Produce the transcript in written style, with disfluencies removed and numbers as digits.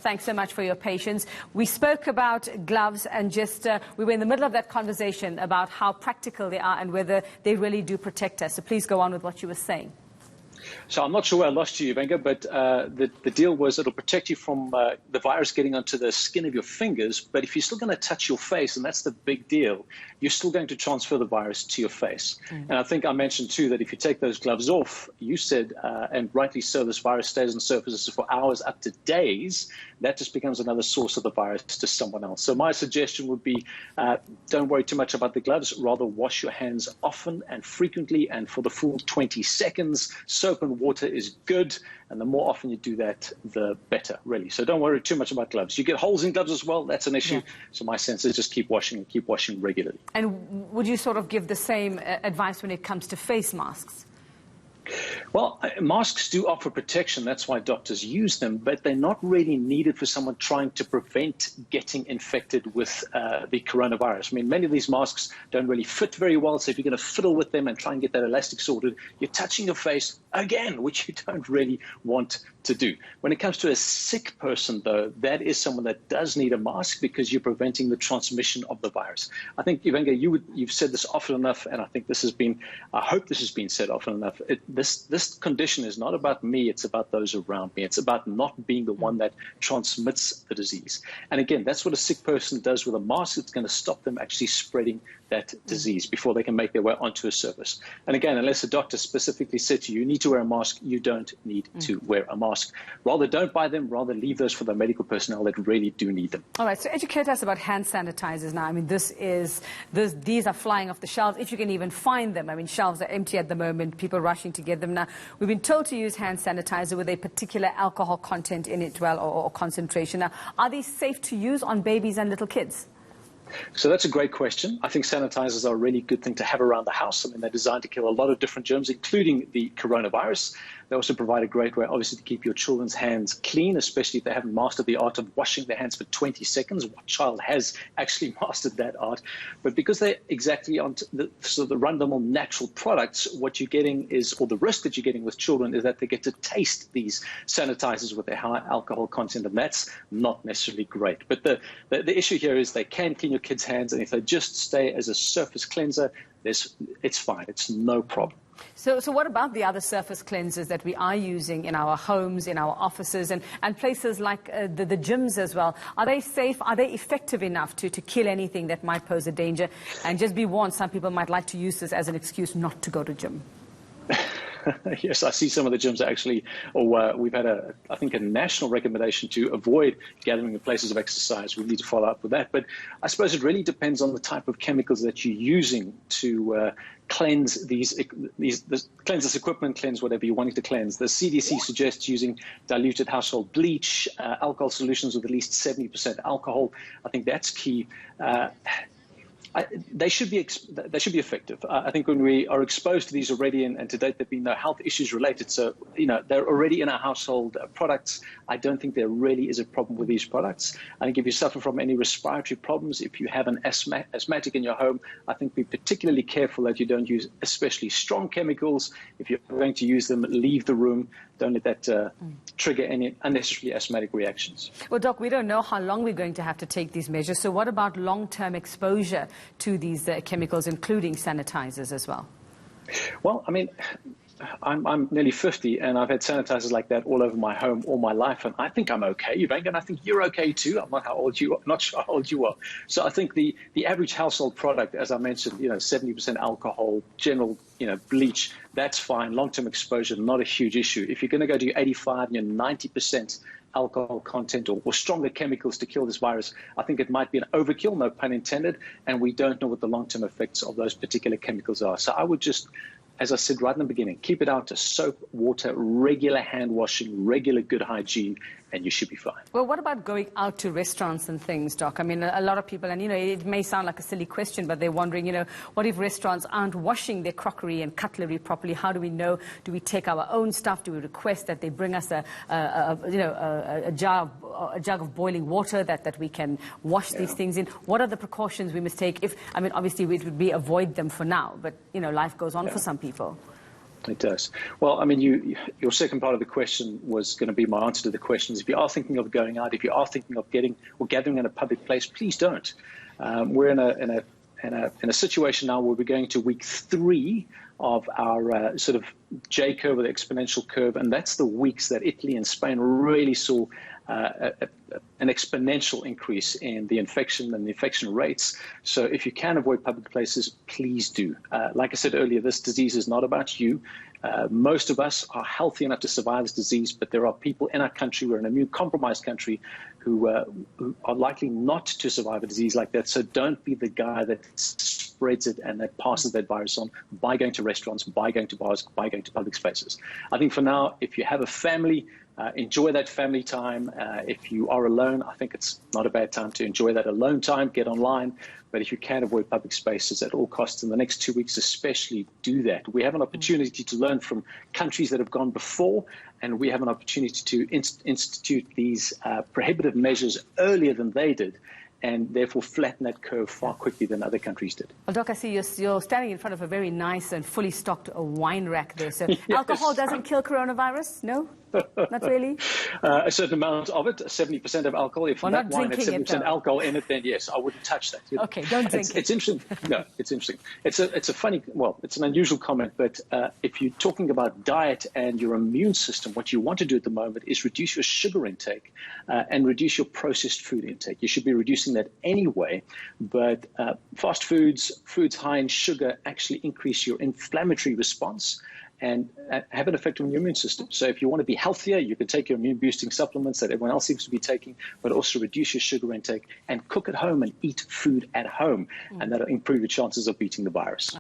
thanks so much for your patience. We spoke about gloves and just we were in the middle of that conversation about how practical they are and whether they really do protect us. So please go on with what you were saying. So I'm not sure where I lost you, Venga, but the deal was it'll protect you from the virus getting onto the skin of your fingers. But if you're still going to touch your face, and that's the big deal, you're still going to transfer the virus to your face. And I think I mentioned, too, that if you take those gloves off, you said, and rightly so, this virus stays on surfaces for hours up to days. That just becomes another source of the virus to someone else. So my suggestion would be don't worry too much about the gloves. Rather, wash your hands often and frequently and for the full 20 seconds. Soap and water is good, and the more often you do that, the better, really. So don't worry too much about gloves. You get holes in gloves as well, that's an issue. Yeah. So my sense is just keep washing and keep washing regularly. And would you sort of give the same advice when it comes to face masks? Well, masks do offer protection. That's why doctors use them, but they're not really needed for someone trying to prevent getting infected with the coronavirus. I mean, many of these masks don't really fit very well, so if you're going to fiddle with them and try and get that elastic sorted, you're touching your face again, which you don't really want to do. When it comes to a sick person, though, that is someone that does need a mask because you're preventing the transmission of the virus. I think, Ivenga, you've said this often enough, and I think this has been, I hope this has been said often enough. This condition is not about me, it's about those around me. It's about not being the one that transmits the disease. And again, that's what a sick person does with a mask. It's going to stop them actually spreading that disease before they can make their way onto a surface. And again, unless a doctor specifically said to you, you need to wear a mask, you don't need to wear a mask. Rather, don't buy them. Rather, leave those for the medical personnel that really do need them. All right, so educate us about hand sanitizers now. I mean, these are flying off the shelves, if you can even find them. I mean, shelves are empty at the moment, people rushing to get them now. We've been told to use hand sanitizer with a particular alcohol content in it, or concentration. Now, are these safe to use on babies and little kids? So that's a great question. I think sanitizers are a really good thing to have around the house. I mean, they're designed to kill a lot of different germs, including the coronavirus. They also provide a great way, obviously, to keep your children's hands clean, especially if they haven't mastered the art of washing their hands for 20 seconds. What child has actually mastered that art? But because they're exactly on the run-of-the-mill natural products, what you're getting is, or the risk that you're getting with children is that they get to taste these sanitizers with their high alcohol content, and that's not necessarily great. But the issue here is they can clean your kids' hands, and if they just stay as a surface cleanser, it's fine. It's no problem. So what about the other surface cleansers that we are using in our homes, in our offices, and places like the gyms as well? Are they safe? Are they effective enough to kill anything that might pose a danger? And just be warned, some people might like to use this as an excuse not to go to gym. Yes, I see some of the gyms actually, or we've had I think a national recommendation to avoid gathering in places of exercise. We need to follow up with that. But I suppose it really depends on the type of chemicals that you're using to cleanse cleanse this equipment, cleanse whatever you're wanting to cleanse. The CDC suggests using diluted household bleach, alcohol solutions with at least 70% alcohol. I think that's key. They should be effective. I think when we are exposed to these already, and to date there have been no health issues related, so they're already in our household products. I don't think there really is a problem with these products. I think if you suffer from any respiratory problems, if you have an asthmatic in your home, I think be particularly careful that you don't use especially strong chemicals. If you're going to use them, leave the room. Don't let that trigger any unnecessarily asthmatic reactions. Well, Doc, we don't know how long we're going to have to take these measures. So what about long-term exposure to these chemicals, including sanitizers as well? Well, I mean, I'm nearly 50, and I've had sanitizers like that all over my home all my life, and I think I'm okay, Ivanka, and I think you're okay too. I'm not not sure how old you are. So I think the average household product, as I mentioned, 70% alcohol, general, bleach, that's fine. Long-term exposure, not a huge issue. If you're going to go to 85 and 90% alcohol content or stronger chemicals to kill this virus, I think it might be an overkill, no pun intended, and we don't know what the long-term effects of those particular chemicals are. So I would just, as I said right in the beginning, keep it out to soap, water, regular hand washing, regular good hygiene, and you should be fine. Well, what about going out to restaurants and things, Doc? I mean, a lot of people, and it may sound like a silly question, but they're wondering, what if restaurants aren't washing their crockery and cutlery properly? How do we know? Do we take our own stuff? Do we request that they bring us a jug of boiling water that we can wash these things in? What are the precautions we must take? Obviously it would be avoid them for now, but life goes on for some people. It does. Well, I mean, your second part of the question was going to be my answer to the questions. If you are thinking of going out, if you are thinking of gathering in a public place, please don't. We're in a situation now where we're going to week 3 of our sort of J curve, or the exponential curve, and that's the weeks that Italy and Spain really saw an exponential increase in the infection and the infection rates. So if you can avoid public places, please do. Like I said earlier, this disease is not about you. Most of us are healthy enough to survive this disease, but there are people in our country, we're an immune-compromised country, who are likely not to survive a disease like that. So don't be the guy that spreads it and that passes that virus on by going to restaurants, by going to bars, by going to public spaces. I think for now, if you have a family, enjoy that family time. If you are alone, I think it's not a bad time to enjoy that alone time, get online. But if you can avoid public spaces at all costs in the next 2 weeks, especially do that. We have an opportunity to learn from countries that have gone before, and we have an opportunity to institute these prohibitive measures earlier than they did, and therefore flatten that curve far quicker than other countries did. Well, Doc, I see you're standing in front of a very nice and fully stocked wine rack there. So Yes. Alcohol doesn't kill coronavirus? No? Not really? A certain amount of it, 70% of alcohol. If Well, that not wine had drinking it, 70% though. alcohol in it, then yes, I wouldn't touch that. Okay, don't drink it. It's interesting. No, it's interesting. It's a funny, well, it's an unusual comment, but if you're talking about diet and your immune system, what you want to do at the moment is reduce your sugar intake and reduce your processed food intake. You should be reducing that anyway, but fast foods high in sugar actually increase your inflammatory response and have an effect on your immune system. So if you want to be healthier, you can take your immune boosting supplements that everyone else seems to be taking, but also reduce your sugar intake and cook at home and eat food at home. And that'll improve your chances of beating the virus.